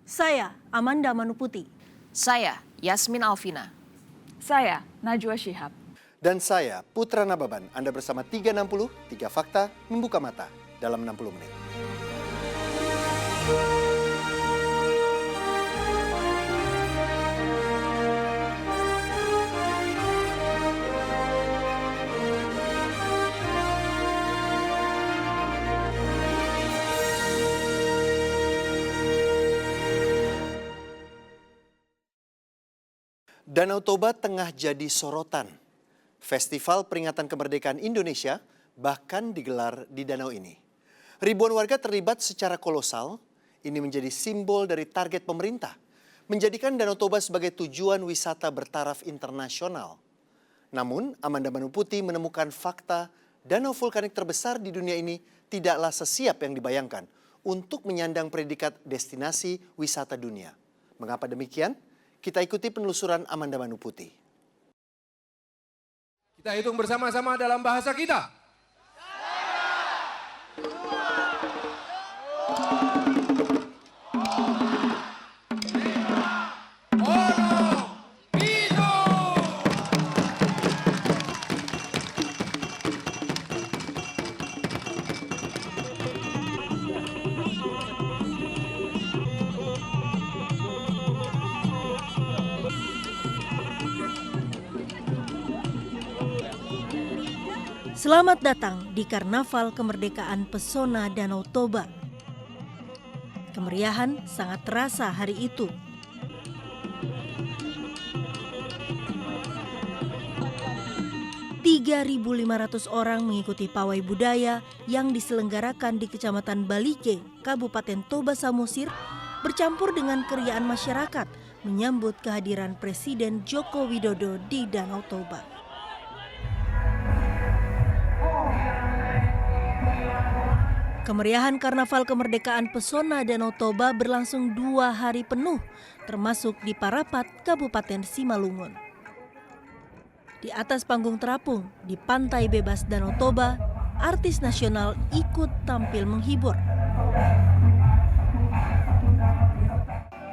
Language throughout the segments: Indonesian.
Saya Amanda Manuputi. Saya Yasmin Alvina. Saya Najwa Shihab. Dan saya Putra Nababan. Anda bersama 360, 3 Fakta Membuka Mata dalam 60 menit. Danau Toba tengah jadi sorotan. Festival peringatan kemerdekaan Indonesia bahkan digelar di danau ini. Ribuan warga terlibat secara kolosal. Ini menjadi simbol dari target pemerintah, menjadikan Danau Toba sebagai tujuan wisata bertaraf internasional. Namun, Amanda Manuputi menemukan fakta danau vulkanik terbesar di dunia ini tidaklah sesiap yang dibayangkan untuk menyandang predikat destinasi wisata dunia. Mengapa demikian? Kita ikuti penelusuran Amanda Manuputi. Kita hitung bersama-sama dalam bahasa kita. Selamat datang di Karnaval Kemerdekaan Pesona Danau Toba. Kemeriahan sangat terasa hari itu. .3.500 orang mengikuti pawai budaya yang diselenggarakan di Kecamatan Balike, Kabupaten Toba Samosir, bercampur dengan keriaan masyarakat menyambut kehadiran Presiden Joko Widodo di Danau Toba. Kemeriahan Karnaval Kemerdekaan Pesona Danau Toba berlangsung 2 hari penuh, termasuk di Parapat, Kabupaten Simalungun. Di atas panggung terapung, di Pantai Bebas Danau Toba, artis nasional ikut tampil menghibur.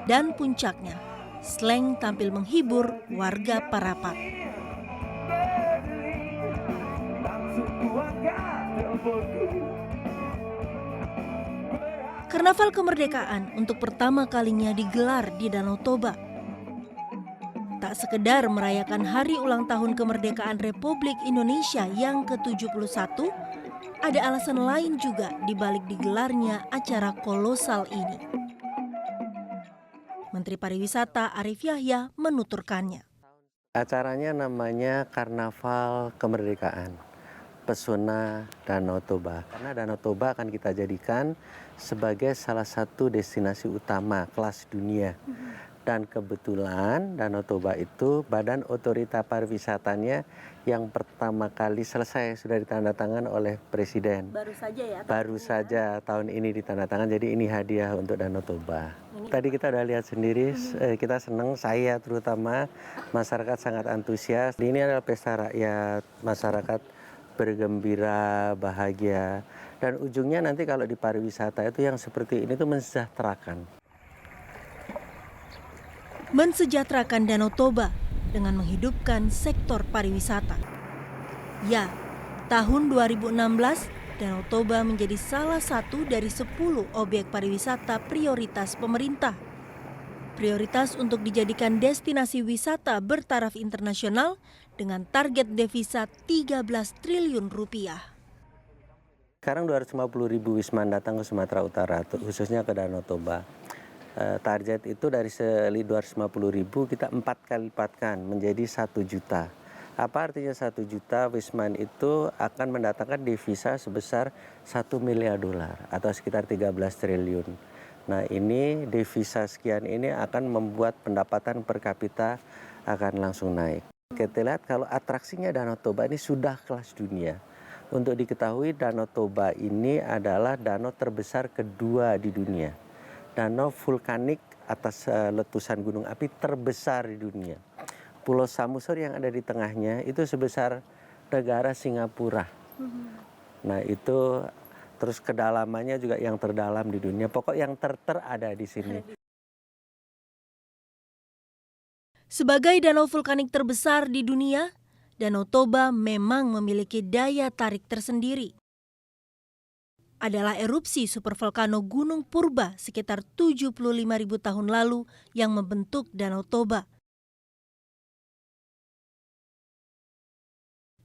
Dan puncaknya, slang tampil menghibur warga Parapat. Karnaval Kemerdekaan untuk pertama kalinya digelar di Danau Toba. Tak sekedar merayakan hari ulang tahun kemerdekaan Republik Indonesia yang ke-71, ada alasan lain juga di balik digelarnya acara kolosal ini. Menteri Pariwisata Arief Yahya menuturkannya. Acaranya namanya Karnaval Kemerdekaan Pesona Danau Toba. Karena Danau Toba akan kita jadikan sebagai salah satu destinasi utama kelas dunia. Dan kebetulan Danau Toba itu badan otorita pariwisatanya yang pertama kali selesai sudah ditandatangan oleh Presiden. Baru saja ya? Baru saja tahun ini ditandatangan, jadi ini hadiah untuk Danau Toba. Tadi kita udah lihat sendiri, kita senang, saya terutama, masyarakat sangat antusias. Ini adalah pesta rakyat, masyarakat bergembira, bahagia, dan ujungnya nanti kalau di pariwisata itu yang seperti ini tuh mensejahterakan. Mensejahterakan Danau Toba dengan menghidupkan sektor pariwisata. Ya, tahun 2016 Danau Toba menjadi salah satu dari 10 objek pariwisata prioritas pemerintah. Prioritas untuk dijadikan destinasi wisata bertaraf internasional dengan target devisa 13 triliun rupiah. Sekarang 250.000 wisman datang ke Sumatera Utara, khususnya ke Danau Toba. Target itu dari 250.000 kita 4 kali lipatkan menjadi 1 juta. Apa artinya 1 juta? Wisman itu akan mendatangkan devisa sebesar 1 miliar dolar atau sekitar 13 triliun. Nah, ini devisa sekian ini akan membuat pendapatan per kapita akan langsung naik. Kita lihat kalau atraksinya Danau Toba ini sudah kelas dunia. Untuk diketahui Danau Toba ini adalah danau terbesar kedua di dunia. Danau vulkanik atas letusan gunung api terbesar di dunia. Pulau Samosir yang ada di tengahnya itu sebesar negara Singapura. Nah, itu terus kedalamannya juga yang terdalam di dunia. Pokok yang ada di sini. Sebagai danau vulkanik terbesar di dunia, Danau Toba memang memiliki daya tarik tersendiri. Adalah erupsi supervolcano Gunung Purba sekitar 75.000 tahun lalu yang membentuk Danau Toba.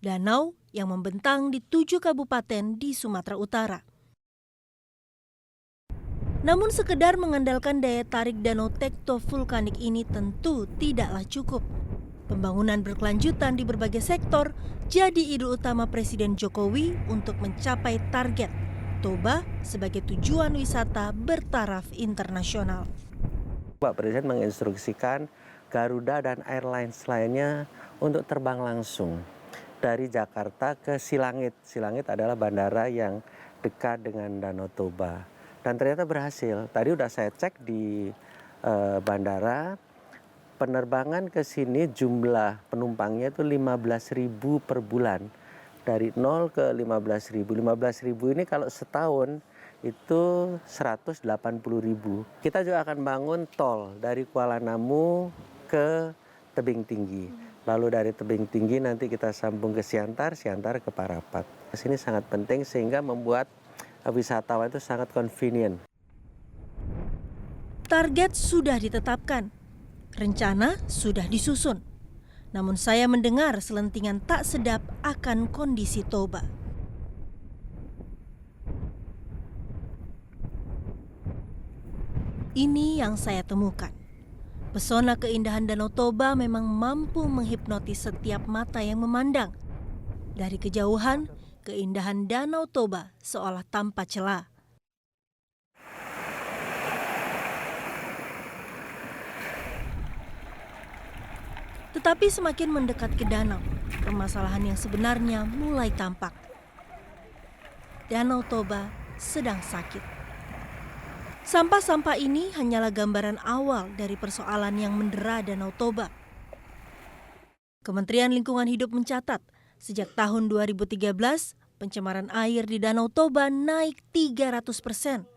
Danau yang membentang di 7 kabupaten di Sumatera Utara. Namun sekedar mengandalkan daya tarik danau tektovulkanik ini tentu tidaklah cukup. Pembangunan berkelanjutan di berbagai sektor jadi ide utama Presiden Jokowi untuk mencapai target Toba sebagai tujuan wisata bertaraf internasional. Pak Presiden menginstruksikan Garuda dan airlines lainnya untuk terbang langsung dari Jakarta ke Silangit. Silangit adalah bandara yang dekat dengan Danau Toba. Dan ternyata berhasil. Tadi udah saya cek di bandara, penerbangan ke sini jumlah penumpangnya itu 15.000 per bulan. Dari 0 ke 15.000. 15.000 ini kalau setahun itu 180.000. Kita juga akan bangun tol dari Kuala Namu ke Tebing Tinggi. Lalu dari Tebing Tinggi nanti kita sambung ke Siantar, Siantar ke Parapat. Ini sangat penting sehingga membuat wisatawan itu sangat convenient. Target sudah ditetapkan, rencana sudah disusun. Namun saya mendengar selentingan tak sedap akan kondisi Toba. Ini yang saya temukan. Pesona keindahan Danau Toba memang mampu menghipnotis setiap mata yang memandang. Dari kejauhan, keindahan Danau Toba seolah tanpa celah. Tetapi semakin mendekat ke danau, permasalahan yang sebenarnya mulai tampak. Danau Toba sedang sakit. Sampah-sampah ini hanyalah gambaran awal dari persoalan yang mendera Danau Toba. Kementerian Lingkungan Hidup mencatat, sejak tahun 2013, pencemaran air di Danau Toba naik 300%.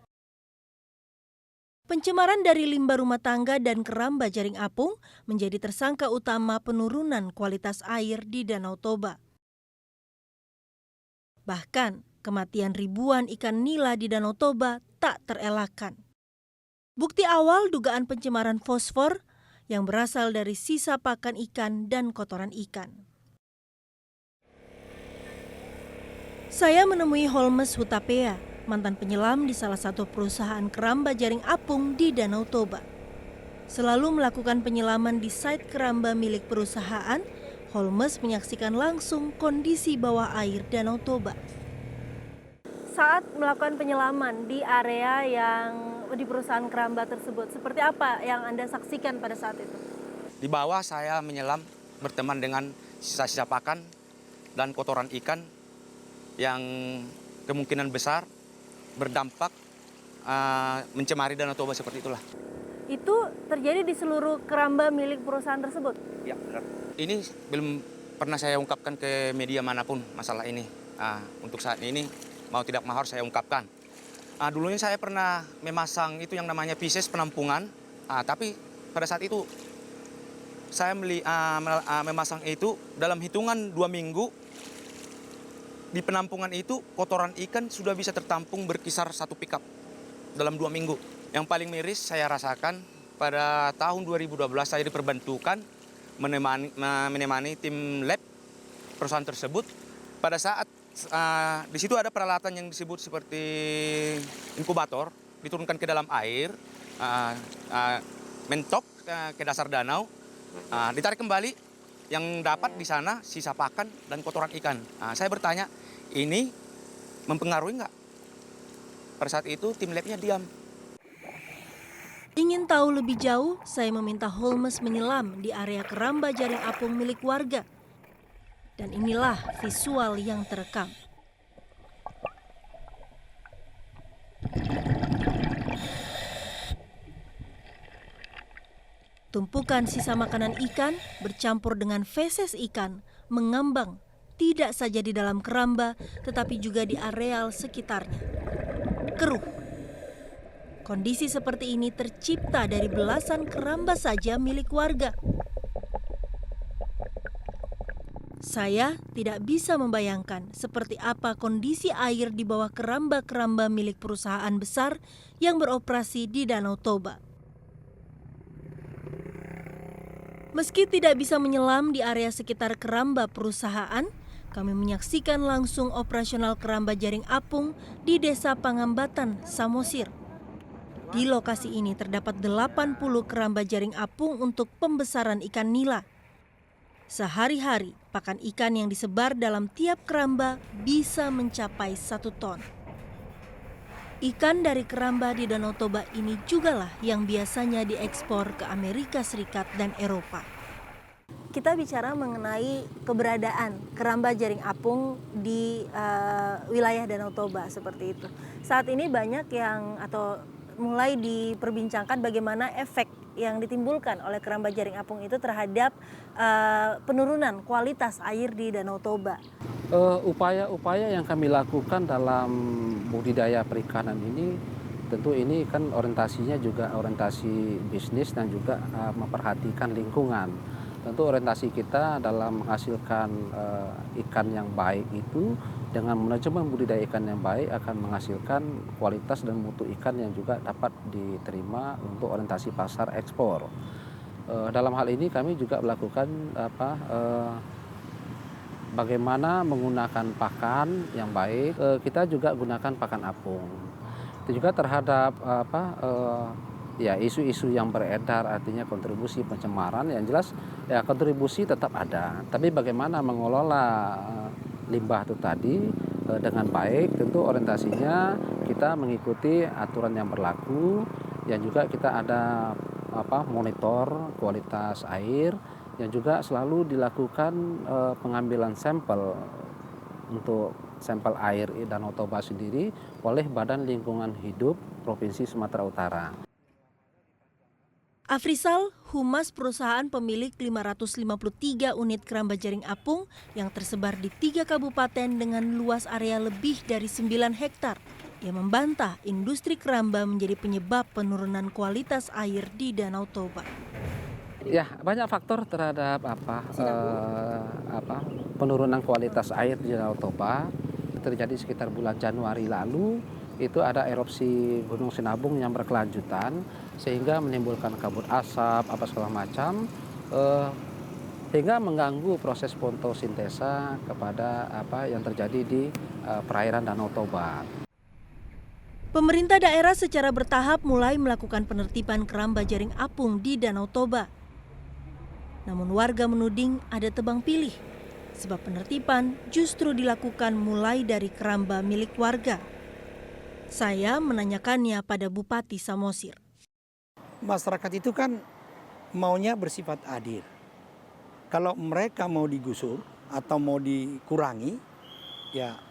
Pencemaran dari limbah rumah tangga dan keramba jaring apung menjadi tersangka utama penurunan kualitas air di Danau Toba. Bahkan, kematian ribuan ikan nila di Danau Toba tak terelakkan. Bukti awal dugaan pencemaran fosfor yang berasal dari sisa pakan ikan dan kotoran ikan. Saya menemui Holmes Hutapea, mantan penyelam di salah satu perusahaan keramba jaring apung di Danau Toba. Selalu melakukan penyelaman di site keramba milik perusahaan, Holmes menyaksikan langsung kondisi bawah air Danau Toba. Saat melakukan penyelaman di area yang di perusahaan keramba tersebut, seperti apa yang Anda saksikan pada saat itu? Di bawah saya menyelam berteman dengan sisa-sisa pakan dan kotoran ikan yang kemungkinan besar berdampak mencemari Danau Toba seperti itulah. Itu terjadi di seluruh keramba milik perusahaan tersebut? Ya, benar. Ini belum pernah saya ungkapkan ke media manapun masalah ini. Untuk saat ini mau tidak mau harus saya ungkapkan. Dulunya saya pernah memasang itu yang namanya Pisces penampungan, tapi pada saat itu saya memasang itu dalam hitungan 2 minggu. Di penampungan itu kotoran ikan sudah bisa tertampung berkisar 1 pickup dalam 2 minggu. Yang paling miris saya rasakan pada tahun 2012 saya diperbantukan menemani tim lab perusahaan tersebut. Pada saat di situ ada peralatan yang disebut seperti inkubator, diturunkan ke dalam air, mentok ke dasar danau, ditarik kembali, yang dapat di sana sisa pakan dan kotoran ikan. Saya bertanya, ini mempengaruhi nggak? Pada saat itu tim labnya diam. Ingin tahu lebih jauh, saya meminta Holmes menyelam di area keramba jaring apung milik warga. Dan inilah visual yang terekam. Tumpukan sisa makanan ikan bercampur dengan feses ikan mengambang tidak saja di dalam keramba tetapi juga di areal sekitarnya. Keruh. Kondisi seperti ini tercipta dari belasan keramba saja milik warga. Saya tidak bisa membayangkan seperti apa kondisi air di bawah keramba-keramba milik perusahaan besar yang beroperasi di Danau Toba. Meski tidak bisa menyelam di area sekitar keramba perusahaan, kami menyaksikan langsung operasional keramba jaring apung di Desa Pangambatan, Samosir. Di lokasi ini terdapat 80 keramba jaring apung untuk pembesaran ikan nila. Sehari-hari, pakan ikan yang disebar dalam tiap keramba bisa mencapai 1 ton. Ikan dari keramba di Danau Toba ini jugalah yang biasanya diekspor ke Amerika Serikat dan Eropa. Kita bicara mengenai keberadaan keramba jaring apung di wilayah Danau Toba seperti itu. Saat ini banyak yang atau mulai diperbincangkan bagaimana efek yang ditimbulkan oleh keramba jaring apung itu terhadap penurunan kualitas air di Danau Toba. Upaya-upaya yang kami lakukan dalam budidaya perikanan ini, tentu ini kan orientasinya juga orientasi bisnis dan juga memperhatikan lingkungan. Tentu orientasi kita dalam menghasilkan ikan yang baik itu, dengan manajemen budidaya ikan yang baik akan menghasilkan kualitas dan mutu ikan yang juga dapat diterima untuk orientasi pasar ekspor. Dalam hal ini kami juga melakukan bagaimana menggunakan pakan yang baik. Kita juga gunakan pakan apung. Itu juga terhadap isu-isu yang beredar, artinya kontribusi pencemaran, yang jelas ya kontribusi tetap ada. Tapi bagaimana mengelola limbah itu tadi dengan baik, tentu orientasinya kita mengikuti aturan yang berlaku, yang juga kita ada monitor kualitas air, yang juga selalu dilakukan pengambilan sampel untuk sampel air Danau Toba sendiri oleh Badan Lingkungan Hidup Provinsi Sumatera Utara. Afrizal, humas perusahaan pemilik 553 unit keramba jaring apung yang tersebar di 3 kabupaten dengan luas area lebih dari 9 hektar. Ia membantah industri keramba menjadi penyebab penurunan kualitas air di Danau Toba. Ya, banyak faktor terhadap penurunan kualitas air di Danau Toba. Terjadi sekitar bulan Januari lalu, itu ada erupsi Gunung Sinabung yang berkelanjutan sehingga menimbulkan kabut asap segala macam, sehingga mengganggu proses fotosintesa kepada yang terjadi di perairan Danau Toba. Pemerintah daerah secara bertahap mulai melakukan penertiban keramba jaring apung di Danau Toba. Namun warga menuding ada tebang pilih, sebab penertiban justru dilakukan mulai dari keramba milik warga. Saya menanyakannya pada Bupati Samosir. Masyarakat itu kan maunya bersifat adil. Kalau mereka mau digusur atau mau dikurangi, ya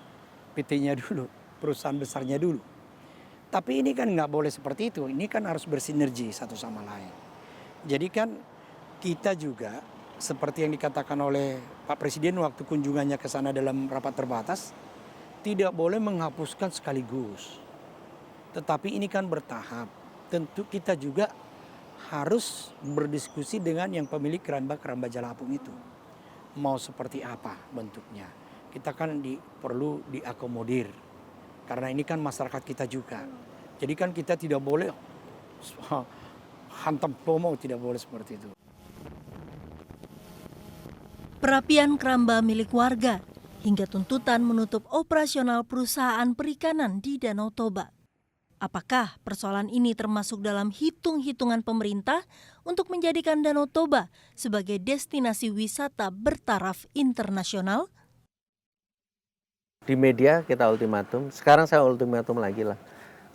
PT-nya dulu, perusahaan besarnya dulu. Tapi ini kan nggak boleh seperti itu. Ini kan harus bersinergi satu sama lain. Jadi kan kita juga seperti yang dikatakan oleh Pak Presiden waktu kunjungannya ke sana dalam rapat terbatas, tidak boleh menghapuskan sekaligus. Tetapi ini kan bertahap. Tentu kita juga harus berdiskusi dengan yang pemilik keramba jalapung itu. Mau seperti apa bentuknya. Kita kan perlu diakomodir. Karena ini kan masyarakat kita juga. Jadi kan kita tidak boleh hantam plomo, tidak boleh seperti itu. Perapian keramba milik warga hingga tuntutan menutup operasional perusahaan perikanan di Danau Toba. Apakah persoalan ini termasuk dalam hitung-hitungan pemerintah untuk menjadikan Danau Toba sebagai destinasi wisata bertaraf internasional? Di media kita ultimatum, sekarang saya ultimatum lagi lah.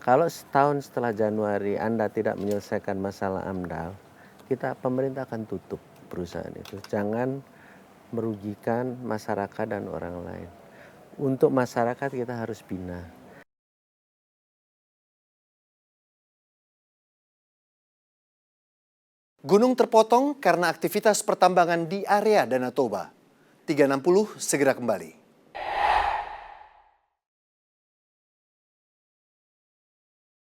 Kalau setahun setelah Januari Anda tidak menyelesaikan masalah AMDAL, pemerintah akan tutup perusahaan itu. Jangan merugikan masyarakat dan orang lain. Untuk masyarakat kita harus bina. Gunung terpotong karena aktivitas pertambangan di area Danau Toba. 360 segera kembali.